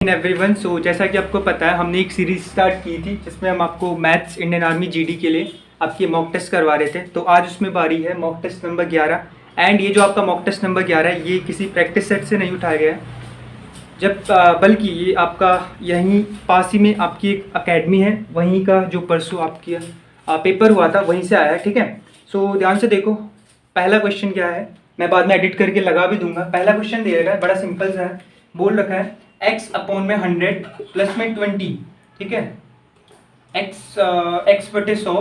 Everyone, सो जैसा कि आपको पता है हमने एक सीरीज स्टार्ट की थी जिसमें हम आपको मैथ्स इंडियन आर्मी जीडी के लिए आपके मॉक टेस्ट करवा रहे थे। तो आज उसमें बारी है मॉक टेस्ट नंबर 11। एंड ये जो आपका मॉक टेस्ट नंबर 11 है ये किसी प्रैक्टिस सेट से नहीं उठाया गया है, बल्कि ये आपका यहीं पास ही में आपकी एक अकेडमी है, वहीं का जो परसों आपकी पेपर हुआ था वहीं से आया है। ठीक है, सो ध्यान से देखो। पहला क्वेश्चन क्या है, मैं बाद में एडिट करके लगा भी दूंगा। पहला क्वेश्चन दे रखा है, बड़ा सिंपल सा है। बोल रखा है x अपॉन में 100 प्लस में 20। ठीक है, x बटे 100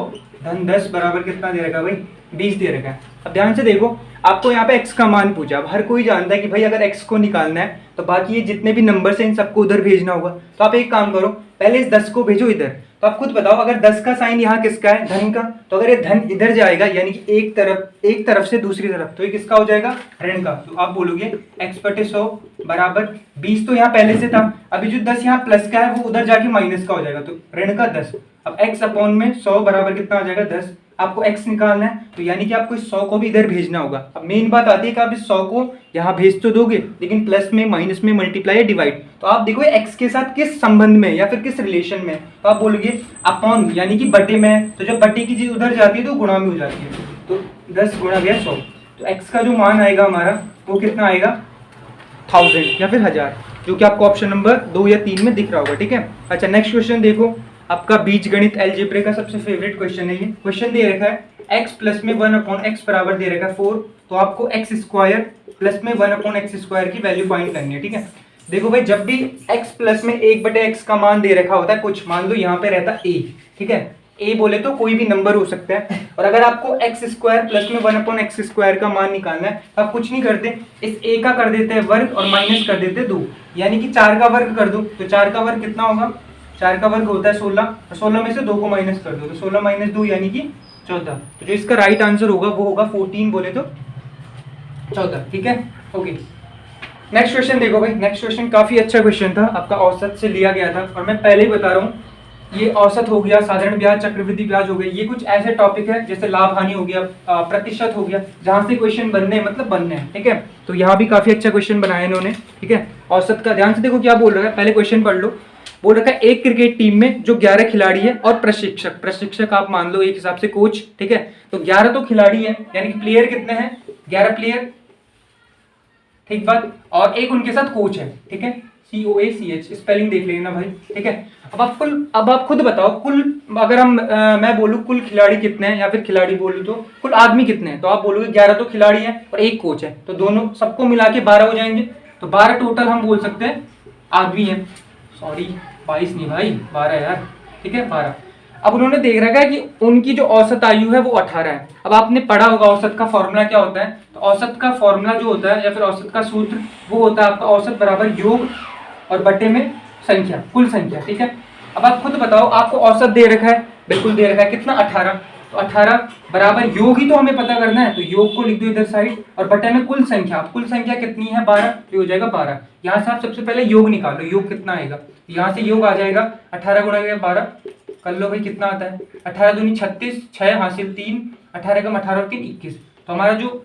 धन 10 बराबर कितना दे रखा है भाई, 20 दे रखा है। अब ध्यान से देखो, आपको यहाँ पे x का मान पूछा। अब हर कोई जानता है कि भाई अगर x को निकालना है तो बाकी ये जितने भी नंबर्स हैं इन सबको उधर भेजना होगा। तो आप एक काम करो, पहले इस 10 को भेजो इधर। तो आप खुद बताओ, अगर 10 का साइन यहाँ किसका है, धन का, तो अगर ये धन इधर जाएगा यानी कि एक तरफ से दूसरी तरफ, तो ये किसका हो जाएगा, ऋण का। तो आप बोलोगे x बटे 100 बराबर 20 तो यहाँ पहले से था, अभी जो 10 यहाँ प्लस का है वो उधर जाके माइनस का हो जाएगा, तो ऋण का 10। अब x अपॉन में 100 बराबर कितना आ जाएगा, 10। आपको x निकालना है तो यानी कि आपको इस 100 को भी इधर भेजना होगा। अब मेन बात आती है कि आप इस 100 को यहाँ भेज तो दोगे, लेकिन प्लस में, माइनस में, मल्टीप्लाई या डिवाइड, तो आप देखो x के साथ किस संबंध में या फिर किस रिलेशन में। तो आप बोलोगे अपॉन यानी कि बटे में, तो जब बटे की चीज उधर जाती है तो गुणा में हो जाती है। तो 10 गुणा गया 100, तो x का जो मान आएगा हमारा वो कितना आएगा, 1000 या फिर 1000, जो कि आपको ऑप्शन नंबर 2 या 3 में दिख रहा होगा। ठीक है, अच्छा नेक्स्ट क्वेश्चन देखो, आपका बीजगणित अलजेब्रे का सबसे फेवरेट क्वेश्चन है ये। क्वेश्चन दे रखा है x प्लस में 1 अपॉन x बराबर दे रखा है 4। तो आपको x स्क्वायर प्लस में 1 अपॉन x स्क्वायर की वैल्यू फाइंड करनी है। ठीक है, देखो भाई, जब भी x प्लस में 1 बटे x का मान दे रखा होता है कुछ, मान लो यहाँ पे रहता a। ठीक है, a बोले तो कोई भी नंबर हो सकता है, और अगर आपको x स्क्वायर प्लस में 1 अपॉन x स्क्वायर का मान निकालना है तो आप कुछ नहीं करते, इस a का कर देते हैं वर्ग और माइनस कर देते हैं 2, यानी कि 4 का वर्ग कर दो। तो 4 का वर्ग कितना होगा, 4 का वर्ग होता है 16, और 16 में से 2 को माइनस कर दो, तो 16 माइनस 2 यानी कि 14। तो जो इसका राइट आंसर होगा वो होगा 14 बोले तो 14। ठीक है, ओके। नेक्स्ट क्वेश्चन देखो भाई, नेक्स्ट क्वेश्चन काफी अच्छा क्वेश्चन था, आपका औसत से लिया गया था, और मैं पहले ही बता रहा हूँ ये औसत हो गया, साधारण ब्याज, चक्रवृद्धि ब्याज हो गया, ये कुछ ऐसे टॉपिक है जैसे लाभ हानि हो गया, प्रतिशत हो गया, जहां से क्वेश्चन बनने हैं, मतलब बनने हैं। ठीक है, तो यहाँ भी काफी अच्छा क्वेश्चन बनाया इन्होंने। ठीक है, औसत का ध्यान से देखो क्या बोल रहा है, पहले क्वेश्चन पढ़ लो। बोल रखा है एक क्रिकेट टीम में जो 11 खिलाड़ी है और प्रशिक्षक आप मान लो एक हिसाब से कोच। ठीक है, तो 11 तो खिलाड़ी है, यानी कि प्लेयर कितने हैं, 11 प्लेयर, ठीक बात, और एक उनके साथ कोच है। ठीक है, COACH, स्पेलिंग देख लेना भाई। ठीक है, अब आप खुद बताओ, कुल अगर मैं बोलूँ कुल खिलाड़ी कितने हैं, या फिर खिलाड़ी बोलूँ तो कुल आदमी कितने हैं, तो आप बोलोगे 11 तो खिलाड़ी है और एक कोच है, तो दोनों सबको मिला के 12 हो जाएंगे। तो 12 टोटल हम बोल सकते हैं आदमी है, सॉरी 22 नहीं भाई, 12 यार। ठीक है, 12। अब उन्होंने देख रखा है कि उनकी जो औसत आयु है वो 18 है। अब आपने पढ़ा होगा औसत का फॉर्मूला क्या होता है, तो औसत का फॉर्मूला जो होता है या फिर औसत का सूत्र वो होता है आपका औसत बराबर योग और बटे में संख्या, कुल संख्या। ठीक है, अब आप खुद बताओ, आपको औसत दे रखा है, बिल्कुल दे रखा है कितना, 18, तो 18 बराबर योग ही तो हमें पता करना है, तो योग को लिख दो इधर साइड, और बटे में कुल संख्या, कुल संख्या कितनी है 12, तो हो जाएगा 12। यहाँ से आप सबसे पहले योग निकालो, योग कितना आएगा, यहाँ से योग आ जाएगा 18 गुणा 12, कर लो भाई कितना आता है, 18 दूनी 36, 6 हासिल 3, 18 कम 18 और 3 21। तो हमारा जो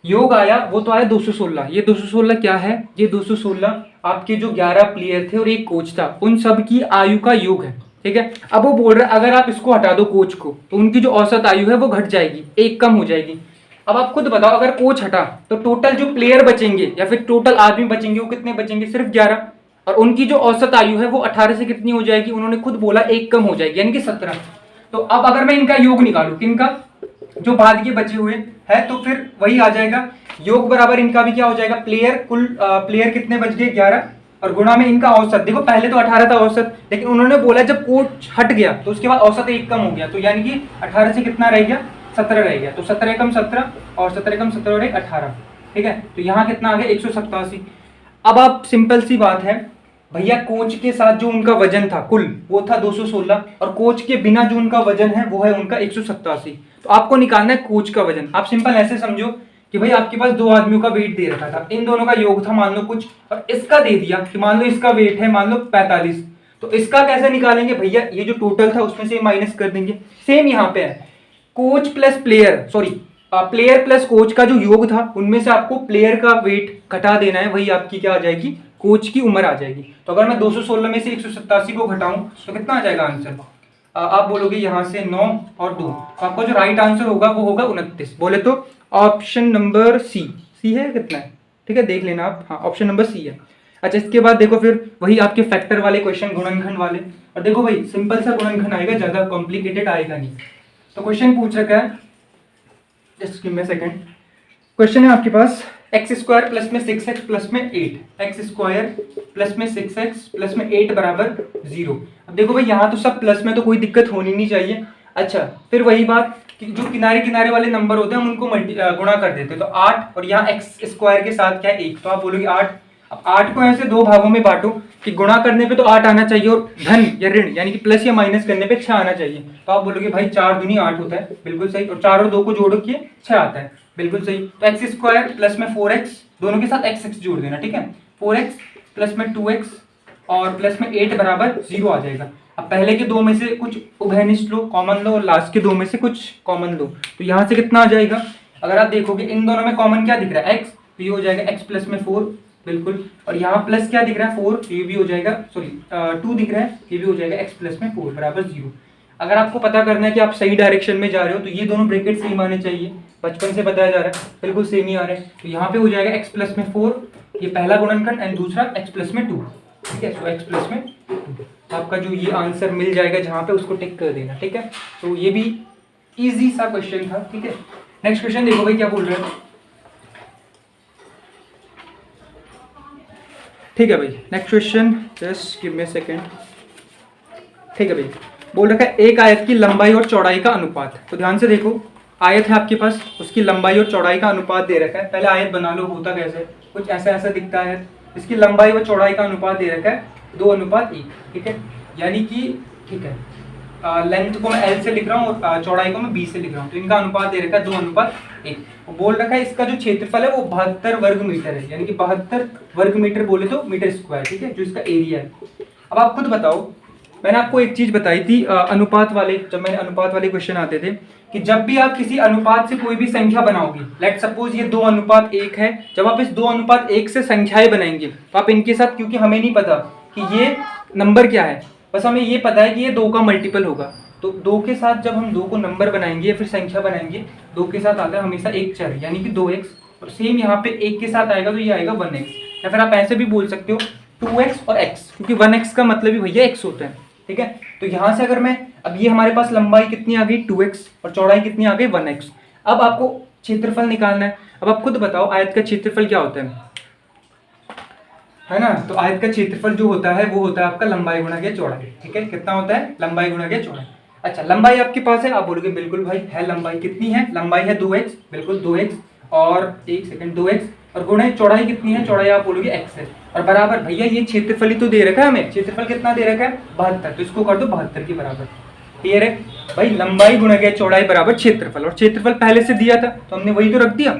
योग आया वो तो आया 216। ये 216 क्या है, ये 216 आपके जो 11 प्लेयर थे और एक कोच था, उन सब की आयु का योग है। ठीक है, अब वो बोल रहा है अगर आप इसको हटा दो कोच को, तो उनकी जो औसत आयु है वो घट जाएगी, एक कम हो जाएगी। अब आप खुद बताओ, अगर कोच हटा तो टोटल जो प्लेयर बचेंगे या फिर टोटल आदमी बचेंगे वो कितने बचेंगे, सिर्फ 11, और उनकी जो औसत आयु है वो 18 से कितनी हो जाएगी, उन्होंने खुद बोला एक कम हो जाएगी, यानी कि 17। तो अब अगर मैं इनका योग निकालू, किनका, जो बाद के बचे हुए है, तो फिर वही आ जाएगा, योग बराबर इनका भी क्या हो जाएगा, प्लेयर, कुल प्लेयर कितने बच गए 11, और गुणा में इनका औसत। देखो पहले तो 18 था औसत, लेकिन उन्होंने बोला जब कोच हट गया तो उसके बाद औसत एक कम हो गया, तो यानी कि 18 से कितना रह गया, 17 रह गया, तो 17 कम 17 और 17 कम 17 और 18। ठीक है, तो यहाँ कितना आ गया, 187। अब आप सिंपल सी बात है भैया, कोच के साथ जो उनका वजन था कुल वो था 216, और कोच के बिना जो उनका वजन है वो है उनका 187। तो आपको निकालना है कोच का वजन। आप सिंपल ऐसे समझो कि भाई आपके पास दो आदमियों का वेट दे रखा था, इन दोनों का योग था मान लो कुछ, और इसका दे दिया कि मान लो इसका वेट है मान लो 45, तो इसका कैसे निकालेंगे भैया, ये जो टोटल था उसमें से माइनस कर देंगे। सेम यहाँ पे है, coach plus player, sorry player plus coach का जो योग था उनमें से आपको प्लेयर का वेट घटा देना है, वही आपकी क्या आ जाएगी कोच की उम्र आ जाएगी। तो अगर मैं 216 में से 187 को घटाऊं तो कितना आ जाएगा आंसर? आप बोलोगे यहाँ से 9 और 2, तो आपका जो राइट आंसर होगा वो होगा 29। बोले तो ऑप्शन नंबर सी है, कितना है? ठीक है, देख लेना आप। हाँ, ऑप्शन नंबर सी है। अच्छा, इसके बाद देखो फिर वही आपके फैक्टर वाले क्वेश्चन, गुणनखंड वाले। और देखो भाई सिंपल सा गुणनखंड आएगा, ज्यादा कॉम्प्लिकेटेड आएगा नहीं। तो क्वेश्चन पूछ रखा है, just give me second. Question है आपके पास एक्स स्क्वायर प्लस में 6x प्लस में 8, एक्स स्क्वायर प्लस में 6x प्लस में 8 बराबर 0। अब देखो भाई यहाँ तो सब प्लस में, तो कोई दिक्कत होनी नहीं चाहिए। अच्छा, फिर वही बात कि जो किनारे किनारे वाले नंबर होते हैं हम उनको गुणा कर देते हैं। तो 8 और यहाँ एक्स स्क्वायर के साथ क्या है 1, तो आप बोलोगे 8। अब 8 को ऐसे दो भागों में बांटो कि गुणा करने पे तो 8 आना चाहिए और धन या ऋण यानी कि प्लस या माइनस करने पे 6 आना चाहिए। तो आप बोलोगे भाई 4 दूनी 8 होता है, बिल्कुल सही। और 4 और 2 को जोड़ो कि 6 आता है, बिल्कुल सही। तो एक्स स्क्वायर प्लस में 4x, दोनों के साथ x जोड़ देना, ठीक है। 4x प्लस में 2x और प्लस में 8 बराबर 0 आ जाएगा। अब पहले के दो में से कुछ उभयनिष्ठ लो, कॉमन लो, और लास्ट के दो में से कुछ कॉमन लो। तो यहाँ से कितना आ जाएगा? अगर आप देखोगे इन दोनों में कॉमन क्या दिख रहा है? x, तो ये हो जाएगा x प्लस में 4, बिल्कुल। और यहाँ प्लस क्या दिख रहा है? 4, तो ये भी हो जाएगा, सॉरी 2 दिख रहा है, ये भी हो जाएगा x प्लस में 4 बराबर 0। अगर आपको पता करना है कि आप सही डायरेक्शन में जा रहे हो तो ये दोनों ब्रैकेट सेम आने चाहिए, बचपन से बताया जा रहा है, बिल्कुल सेम ही आ रहा है। तो यहाँ पे हो जाएगा x प्लस में 4, ये पहला गुणनखंड, एंड दूसरा x प्लस में 2, ठीक है। तो x प्लस में 2 आपका जो ये आंसर मिल जाएगा जहाँ पे, उसको टिक कर देना, ठीक है। तो ये भी इजी सा क्वेश्चन था, ठीक है। नेक्स्ट क्वेश्चन देखो भाई क्या बोल रहे हैं, ठीक है भाई। Next question, just give me a second. ठीक है भाई, बोल रखा है एक आयत की लंबाई और चौड़ाई का अनुपात। तो ध्यान से देखो, आयत है आपके पास, उसकी लंबाई और चौड़ाई का अनुपात दे रखा है। पहले आयत बना लो, होता कैसे, कुछ ऐसा ऐसा दिखता है। इसकी लंबाई और चौड़ाई का अनुपात दे रखा है 2:1, ठीक है। यानी कि ठीक है, लेंथ को मैं L से लिख रहा हूँ और चौड़ाई को मैं B से लिख रहा हूँ, तो इनका अनुपात दे रखा है 2:1। बोल रखा है इसका जो क्षेत्रफल है वो 72 वर्ग मीटर है, यानी कि 72 वर्ग मीटर बोले तो मीटर स्क्वायर, ठीक है, जो इसका एरिया है। अब आप खुद बताओ, मैंने आपको एक चीज बताई थी अनुपात वाले, जब मैंने अनुपात वाले क्वेश्चन आते थे कि जब भी आप किसी अनुपात से कोई भी संख्या बनाओगे, लेट सपोज ये 2:1 है, जब आप इस 2:1 से संख्याएं बनाएंगे तो आप इनके साथ, क्योंकि हमें नहीं पता कि ये नंबर क्या है, बस हमें ये पता है कि ये 2 का मल्टीपल होगा, तो 2 के साथ जब हम 2 को नंबर बनाएंगे या फिर संख्या बनाएंगे, 2 के साथ आता है हमेशा एक चर, यानी कि 2x, और सेम यहाँ पे 1 के साथ आएगा तो ये आएगा 1x, या फिर आप ऐसे भी बोल सकते हो 2x और x, क्योंकि 1x का मतलब ही भैया x होता है, ठीक है। तो यहाँ से अगर मैं, अब ये हमारे पास लंबाई कितनी आ गई 2x और चौड़ाई कितनी आ गई 1x। अब आपको क्षेत्रफल निकालना है। अब आप खुद बताओ आयत का क्षेत्रफल क्या होता है ना। तो आयत का क्षेत्रफल जो होता है वो होता है आपका लंबाई गुणा के चौड़ाई, ठीक है। कितना होता है? लंबाई गुणा के चौड़ाई। अच्छा, लंबाई आपके पास है, आप बोलोगे बिल्कुल भाई है लंबाई, कितनी है लंबाई? है 2x, बिल्कुल 2x, और एक सेकंड 2x, और गुणा चौड़ाई कितनी है? चौड़ाई आप बोलोगे x है, और बराबर भैया ये क्षेत्रफल ही तो दे रखा है हमें, क्षेत्रफल कितना दे रखा है 72, तो इसको कर दो 72 के बराबर। क्लियर है भाई, लंबाई गुणा के चौड़ाई बराबर क्षेत्रफल, और क्षेत्रफल पहले से दिया था तो हमने वही तो रख दिया,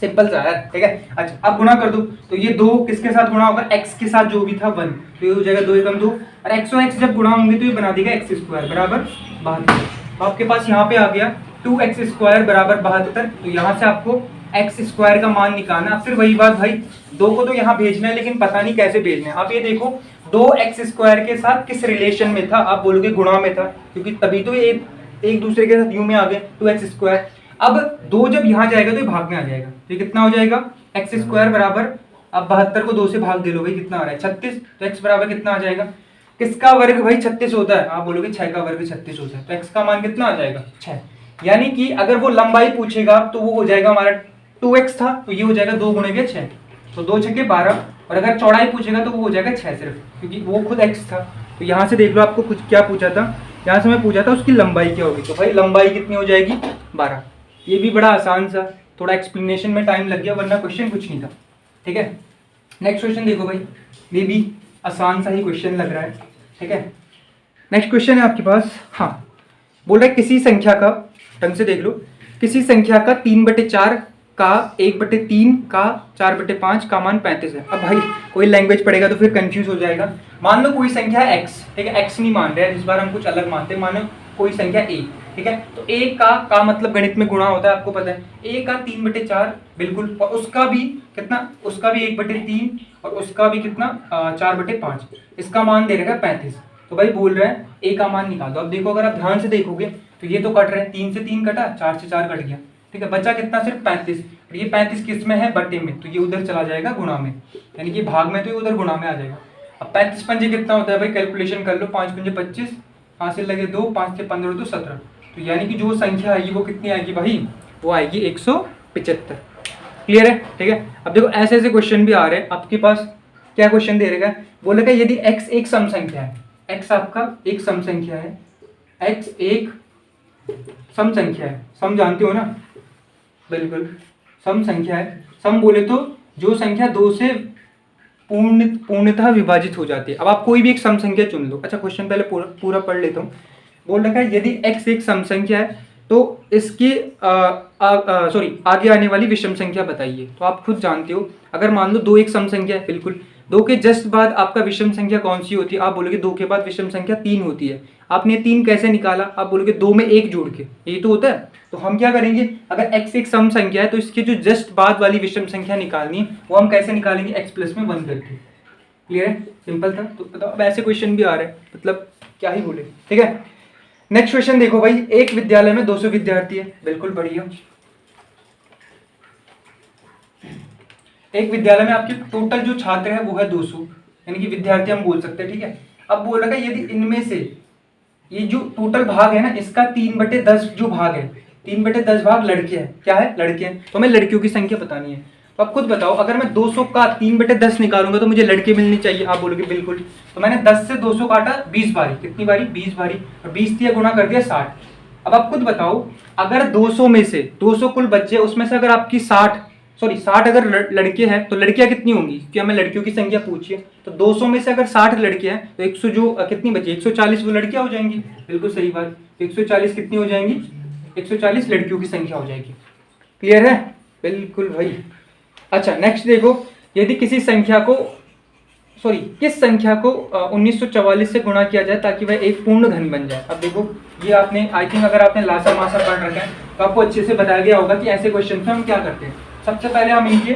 सिंपल सा है, ठीक है। अच्छा, अब गुणा कर दो, तो ये 2 किसके साथ गुणा होगा? x के साथ, जो भी था 1, तो ये हो जाएगा 2 एकम 2, और x और x जब गुणा होंगे तो ये बना देगा x स्क्वायर बराबर 72। तो आपके पास यहाँ पे आ गया 2x स्क्वायर बराबर 72। तो यहाँ से आपको x स्क्वायर का मान निकालना। फिर वही बात भाई, 2 को तो यहाँ भेजना है, लेकिन पता नहीं कैसे भेजना है। आप ये देखो 2x स्क्वायर के साथ किस रिलेशन में था? आप बोलोगे गुणा में था, क्योंकि तभी तो ये एक दूसरे के साथ यू में आ गए 2x स्क्वायर। अब 2 जब यहाँ जाएगा तो ये भाग में आ जाएगा, तो ये कितना हो जाएगा? x स्क्वायर बराबर, अब 72 को 2 से भाग दे लो भाई, कितना आ रहा है 36, तो x बराबर कितना आ जाएगा? किसका वर्ग भाई? 36 होता है, आप बोलोगे 6 का वर्ग 36 होता है, तो x का मान कितना आ जाएगा? 6। यानी कि अगर वो लंबाई पूछेगा तो वो हो जाएगा हमारा 2x था, तो ये हो जाएगा 2 गुणे के 6, तो 2 छक्के 12, और अगर चौड़ाई पूछेगा तो वो हो जाएगा 6 सिर्फ, क्योंकि वो खुद x था। तो यहाँ से देख लो आपको कुछ क्या पूछा था, यहाँ से मैं पूछा था उसकी लंबाई क्या होगी, तो भाई लंबाई कितनी हो जाएगी 12। ये भी बड़ा आसान सा, थोड़ा एक्सप्लेनेशन में टाइम लग गया, वरना क्वेश्चन कुछ नहीं था, ठीक है। नेक्स्ट क्वेश्चन देखो भाई, ये भी आसान सा ही क्वेश्चन लग रहा है, ठीक है। नेक्स्ट क्वेश्चन है आपके पास, हाँ, बोल रहा है किसी संख्या का, ढंग से देख लो, किसी संख्या का 3/4 का 1/3 का 4/5 का मान 35 है। अब भाई कोई लैंग्वेज पढ़ेगा तो फिर कंफ्यूज हो जाएगा। मान लो कोई संख्या है x, ठीक है, x नहीं मान रहे हैं, इस बार हम कुछ अलग मानते हैं, मानो कोई संख्या a, ठीक है। तो a का मतलब गणित में गुणा होता है, आपको पता है। a का 3/4 बिल्कुल, और उसका भी कितना, उसका भी 1/3 और उसका भी कितना 4/5। इसका मान दे रखा है 35। तो भाई बोल रहा है a का मान निकाल दो। अब देखो अगर आप ध्यान से देखोगे तो ये तो कट रहे हैं, 3 से 3 कटा, 4 से 4 कट गया, ठीक है। बचा कितना, सिर्फ 35। और ये 35 किस में है, बटे में, तो ये उधर चला जाएगा गुणा में, यानी कि भाग में तो ये उधर गुणा में आ जाएगा। अब 35 पंजे कितना होता है भाई, कैलकुलेशन कर लो। 5 पंजे 25, 5 से लगे 2, 5 से 15 तो 17। तो यानी कि जो संख्या आएगी वो कितनी आएगी भाई, वो आएगी 175। क्लियर है, ठीक है। अब देखो ऐसे ऐसे क्वेश्चन भी आ रहे हैं आपके पास। क्या क्वेश्चन दे रखा है, बोल रखा है यदि x एक सम संख्या है, x आपका एक सम संख्या है, x एक सम संख्या है, सम जानते हो ना, बिल्कुल सम संख्या है। सम बोले तो जो संख्या 2 से पूर्णतः विभाजित हो जाती है। अब आप कोई भी एक सम संख्या चुन लो। अच्छा क्वेश्चन पहले पूरा पढ़ लेता हूँ। बोल रखा है यदि x एक सम संख्या है तो इसकी सॉरी आगे आने वाली विषम संख्या बताइए। तो आप खुद जानते हो, अगर मान लो 2 एक सम संख्या है, बिल्कुल 2 के जस्ट बाद आपका विषम संख्या कौन सी होती है, आप बोलोगे 2 के बाद विषम संख्या 3 होती है। आपने 3 कैसे निकाला, आप बोलोगे 2 में 1 जोड़ के, यही तो होता है। तो हम क्या करेंगे, अगर x एक सम संख्या है तो इसके जो जस्ट बाद वाली विषम संख्या निकालनी है वो हम कैसे निकालेंगे, x प्लस में 1 करके। क्लियर है, सिंपल था। तो अब ऐसे क्वेश्चन भी आ रहे हैं, मतलब क्या ही बोले, ठीक है। नेक्स्ट क्वेश्चन देखो भाई, एक विद्यालय में 200 विद्यार्थी है, बिल्कुल बढ़िया। एक विद्यालय में आपके टोटल जो छात्र है वो है 200, यानी कि विद्यार्थी हम बोल सकते हैं, ठीक है। अब बोल रखा है यदि इनमें से ये जो टोटल भाग है ना, इसका 3/10 जो भाग है, 3/10 भाग लड़के हैं। क्या है, लड़के हैं। तो हमें लड़कियों की संख्या बतानी है। तो आप खुद बताओ, अगर मैं 200 का 3/10 निकालूंगा तो मुझे लड़के मिलने चाहिए, आप बोलोगे बिल्कुल। तो मैंने 10 से 200 काटा 20 बारी, कितनी बारी, 20 बारी, और 20 दिया गुणा कर दिया 60। अब आप खुद बताओ, अगर 200 में से 200 कुल बच्चे, उसमें से अगर आपकी 60 अगर लड़के हैं तो लड़कियां कितनी होंगी, क्योंकि हमें लड़कियों की संख्या पूछिए। तो 200 में से अगर 60 लड़के हैं तो 100 जो कितनी बची, 140 वो लड़कियां हो जाएंगी, बिल्कुल सही बात। 140 कितनी हो जाएंगी, 140 लड़कियों की संख्या हो जाएगी। क्लियर है, बिल्कुल भाई। अच्छा नेक्स्ट देखो, यदि किसी संख्या को किस संख्या को 1944 से गुणा किया जाए ताकि वह एक पूर्ण घन बन जाए। अब देखो ये आपने, आई थिंक अगर आपने लासा मासा पढ़ रखा है तो आपको अच्छे से बताया गया होगा कि ऐसे क्वेश्चन में हम क्या करते हैं। सबसे पहले हम इनके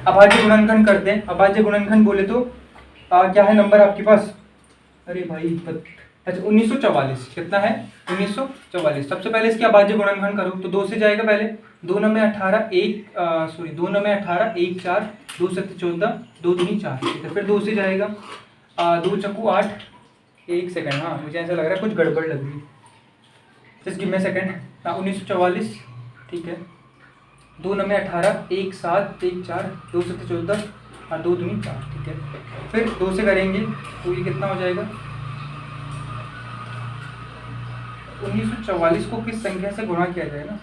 अभाज्य गुणनखंड करते हैं। अभाज्य गुणनखंड बोले तो क्या है नंबर आपके पास, अरे भाई अच्छा 1944 कितना है, 1944। सबसे पहले इसके अभाज्य गुणनखंड करो तो 2 से जाएगा पहले, 2 9 में 18, 2 9 में 18, 1 4, 2 7 14, 2 दूनी 4, ठीक है। फिर 2 से जाएगा 2 चक्कू 8, 1 सेकंड, हाँ मुझे ऐसा लग रहा है कुछ गड़बड़ लग रही है, जस्ट गिव मी सेकंड। 1944, ठीक है। 2 9 में 18, 1 7, 1 4, 2 7 14 और 2 दूनी 4, ठीक है। फिर 2 से करेंगे तो ये कितना हो जाएगा, 1944 को किस संख्या से गुणा किया जाए ना,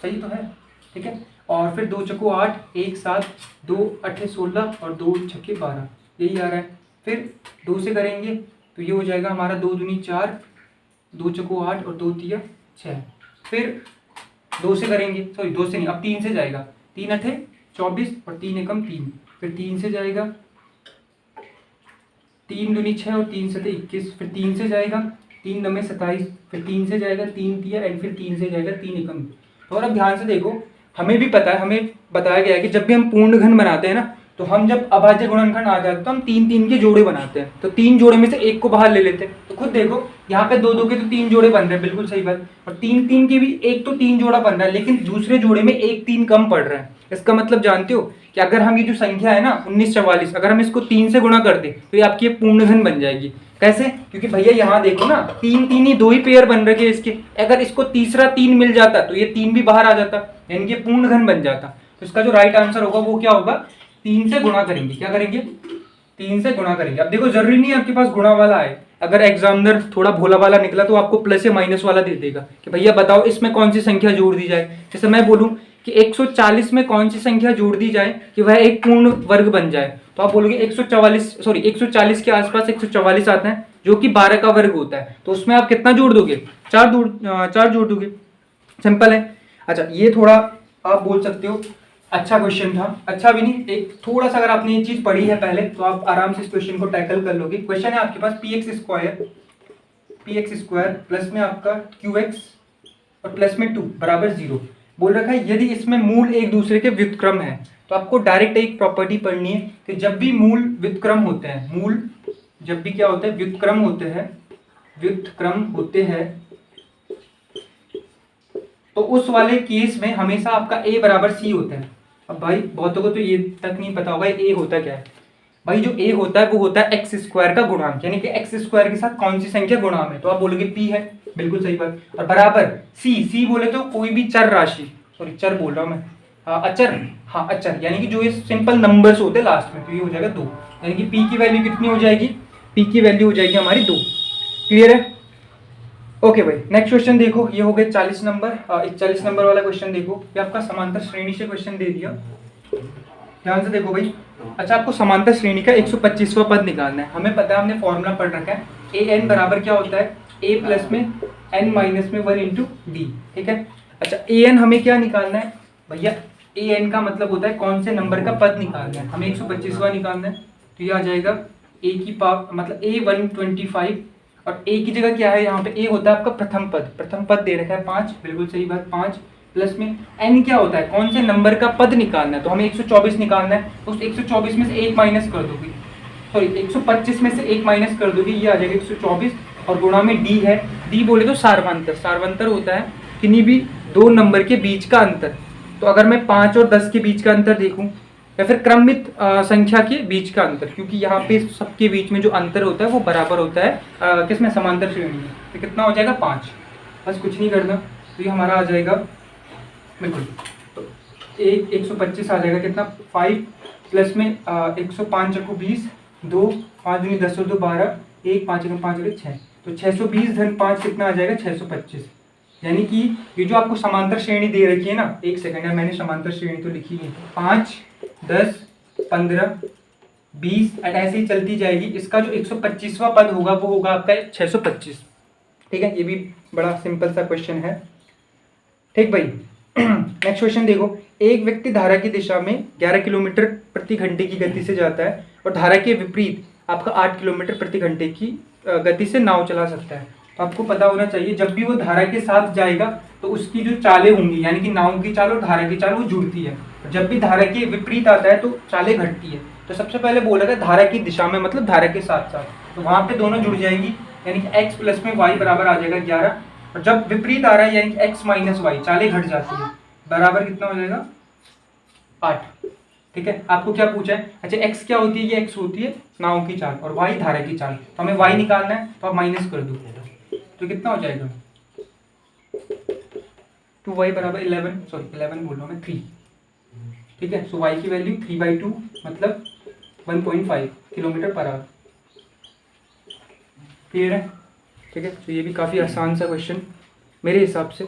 सही तो है, ठीक है। और फिर 2 चक्कू 8, 1 7, 2 8 16 और 2 छक्के 12, यही आ रहा है। फिर 2 से करेंगे तो ये हो जाएगा हमारा 2 दूनी 4, 2 चक्कू 8 और 2 तिया 6। फिर 2 से करेंगे, 2 से नहीं, अब 3 से जाएगा, 3 8 24 और 3 एकम 3। फिर 3 से जाएगा 3 दूनी 6 और 3 7 21। फिर 3 से जाएगा 3 9 में 27। फिर 3 से जाएगा 3 तिया एंड फिर 3 से जाएगा 3 एकम। तो और अब ध्यान से देखो, हमें भी पता है, हमें बताया गया है कि जब भी हम पूर्ण घन बनाते हैं ना, तो हम जब अभाज्य गुणनखंड आ जाते हैं तो हम 3 3 के जोड़े बनाते हैं। तो 3 जोड़े में से एक को बाहर ले लेते हैं। तो खुद देखो यहाँ पे 2 2 के तो 3 जोड़े बन रहे हैं, बिल्कुल सही बात। और 3 3 के भी एक तो 3 जोड़ा बन रहा है, लेकिन दूसरे जोड़े में 1 3 कम पड़ रहा है। इसका मतलब जानते हो कि अगर हम ये जो संख्या है ना 1944, अगर हम इसको 3 से गुणा कर दें तो ये आपकी पूर्ण घन बन जाएगी। कैसे, क्योंकि भैया यहाँ देखो ना 3 3 ही 2 ही पेयर बन रखे हैं इसके, अगर इसको तीसरा 3 मिल जाता तो ये 3 भी बाहर आ जाता, यानी कि पूर्ण घन बन जाता। तो इसका जो राइट आंसर होगा वो क्या होगा, 3 से गुणा करेंगे। क्या करेंगे, 3 से गुणा करेंगे। अब देखो जरूरी नहीं है आपके पास गुणा वाला आए, अगर एग्जामिनर थोड़ा भोला वाला निकला तो आपको प्लस या माइनस वाला दे देगा कि भैया बताओ इसमें कौन सी संख्या जोड़ दी जाए। जैसे मैं बोलूं कि 140 में कौन सी संख्या जोड़ दी जाए कि वह एक पूर्ण वर्ग बन जाए, तो आप बोलोगे 140 के आसपास 144 आता है जो कि 12 का वर्ग होता है। तो उसमें आप कितना जोड़ दोगे, 4 जोड़ दोगे, सिंपल है। अच्छा ये थोड़ा आप बोल सकते हो अच्छा क्वेश्चन था, अच्छा भी नहीं, एक थोड़ा सा अगर आपने ये चीज पढ़ी है पहले तो आप आराम से इस क्वेश्चन को टैकल कर लोगे। क्वेश्चन है आपके पास पी एक्स स्क्वायर प्लस में आपका क्यू एक्स और प्लस में 2 बराबर 0 बोल रखा है। यदि इसमें मूल एक दूसरे के व्युत्क्रम है तो आपको डायरेक्ट एक प्रॉपर्टी पढ़नी है कि जब भी मूल व्युत्क्रम होते हैं, मूल जब भी क्या होता है, व्युत्क्रम होते हैं तो उस वाले केस में हमेशा आपका a बराबर c होता है। अब भाई बहुतों को तो ये तक नहीं पता होगा a होता क्या है। भाई जो a होता है वो होता है एक्स स्क्वायर का गुणांक, यानी कि एक्स स्क्वायर के साथ कौन सी संख्या गुणा में, तो आप बोलोगे p है, बिल्कुल सही बात। और बराबर c बोले तो कोई भी चर राशि, सॉरी चर बोल रहा हूँ मैं, अचर, हाँ अचर, यानी कि जो ये सिंपल नंबर्स होते हैं लास्ट में, तो ये हो जाएगा 2, यानी कि p की वैल्यू कितनी हो जाएगी, p की वैल्यू हो जाएगी हमारी 2। क्लियर है? ओके भाई, नेक्स्ट क्वेश्चन देखो, ये हो गए 40 नंबर। 41 नंबर वाला क्वेश्चन देखो, ये आपका समांतर श्रेणी से क्वेश्चन दे दिया, ध्यान से देखो भाई। अच्छा, आपको समांतर श्रेणी का 125वां पद निकालना है। हमें पता है, हमने फॉर्मूला पढ़ रखा है, ए एन बराबर क्या होता है, ए प्लस में एन माइनस में 1 इंटू डी, ठीक है। अच्छा, ए एन हमें क्या निकालना है भैया, ए एन का मतलब होता है कौन से नंबर का पद निकालना है, हमें 125वां निकालना है। तो ये आ जाएगा ए की पावर मतलब ए 125, और ए की जगह क्या है यहाँ पे, ए होता है आपका प्रथम पद दे रखा है 5, बिल्कुल सही बात, 5 प्लस में एन क्या होता है, कौन से नंबर का पद निकालना है, तो हमें 124 निकालना है। तो उस 124 में से 1 माइनस कर दोगे, सॉरी 125 में से 1 माइनस कर दोगे, ये आ जाएगा 124, और गुणा में डी है, डी बोले तो सार्वंतर होता है किन्हीं भी दो नंबर के बीच का अंतर। तो अगर मैं 5 और 10 के बीच का अंतर देखूं, या फिर क्रमित संख्या के बीच का अंतर, क्योंकि यहाँ पे सबके बीच में जो अंतर होता है वो बराबर होता है किसमें, समांतर श्रेणी में, तो कितना हो जाएगा 5, बस कुछ नहीं करना। तो ये हमारा आ जाएगा बिल्कुल, तो 125 आ जाएगा कितना, 5 प्लस में 105 चक्कू 20, 2 5 दूनी 10 और 2 12, 1 5 1 5 और 6, तो 620 धन 5 कितना आ जाएगा 625। यानी कि ये जो आपको समांतर श्रेणी दे रखी है ना, एक सेकंड है, मैंने समांतर श्रेणी तो लिखी है, 5 10 15 20 ऐसे ही चलती जाएगी। इसका जो 125वां पद होगा वो होगा आपका 625, ठीक है। ये भी बड़ा सिंपल सा क्वेश्चन है, ठीक भाई। नेक्स्ट क्वेश्चन देखो, एक व्यक्ति धारा की दिशा में 11 किलोमीटर प्रति घंटे की गति से जाता है और धारा के विपरीत आपका 8 किलोमीटर प्रति घंटे की गति से नाव चला सकता है। तो आपको पता होना चाहिए, जब भी वो धारा के साथ जाएगा तो उसकी जो चालें होंगी, यानी कि नाव की चाल और धारा की चाल वो जुड़ती है। जब भी धारा के विपरीत आता है तो चालें घटती है। तो सबसे पहले बोला था धारा की दिशा में, मतलब धारा के साथ साथ, तो वहाँ पे दोनों जुड़ जाएगी, यानी कि x प्लस में y बराबर आ जाएगा 11, और जब विपरीत आ रहा है यानी कि x माइनस वाई, चालें घट जाती है, बराबर कितना हो जाएगा 8, ठीक है। आपको क्या पूछा है, अच्छा x क्या होती है, ये x होती है नाव की चाल और y धारा की चाल, तो हमें y निकालना है, तो आप माइनस कर दो, तो कितना हो जाएगा 2y बराबर 11, सॉरी 11 बोल रहा हूँ मैं 3, ठीक है। सो y की वैल्यू 3/2 मतलब 1.5 किलोमीटर पर आवर। क्लियर है? ठीक है। तो ये भी काफ़ी आसान सा क्वेश्चन मेरे हिसाब से,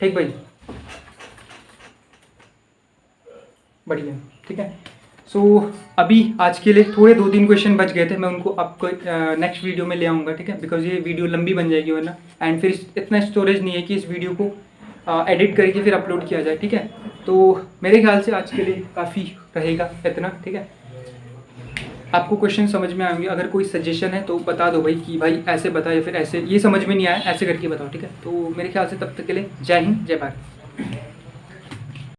ठीक भाई, बढ़िया, ठीक है। सो अभी आज के लिए थोड़े 2-3 क्वेश्चन बच गए थे, मैं उनको आपको नेक्स्ट वीडियो में ले आऊँगा, ठीक है, बिकॉज ये वीडियो लंबी बन जाएगी वरना, एंड फिर इतना स्टोरेज नहीं है कि इस वीडियो को एडिट करके फिर अपलोड किया जाए, ठीक है। तो मेरे ख्याल से आज के लिए काफ़ी रहेगा इतना, ठीक है। आपको क्वेश्चन समझ में आएंगे, अगर कोई सजेशन है तो बता दो भाई कि भाई ऐसे बता, या फिर ऐसे ये समझ में नहीं आया ऐसे करके बताओ, ठीक है। तो मेरे ख्याल से तब तक के लिए जय हिंद जय भारत।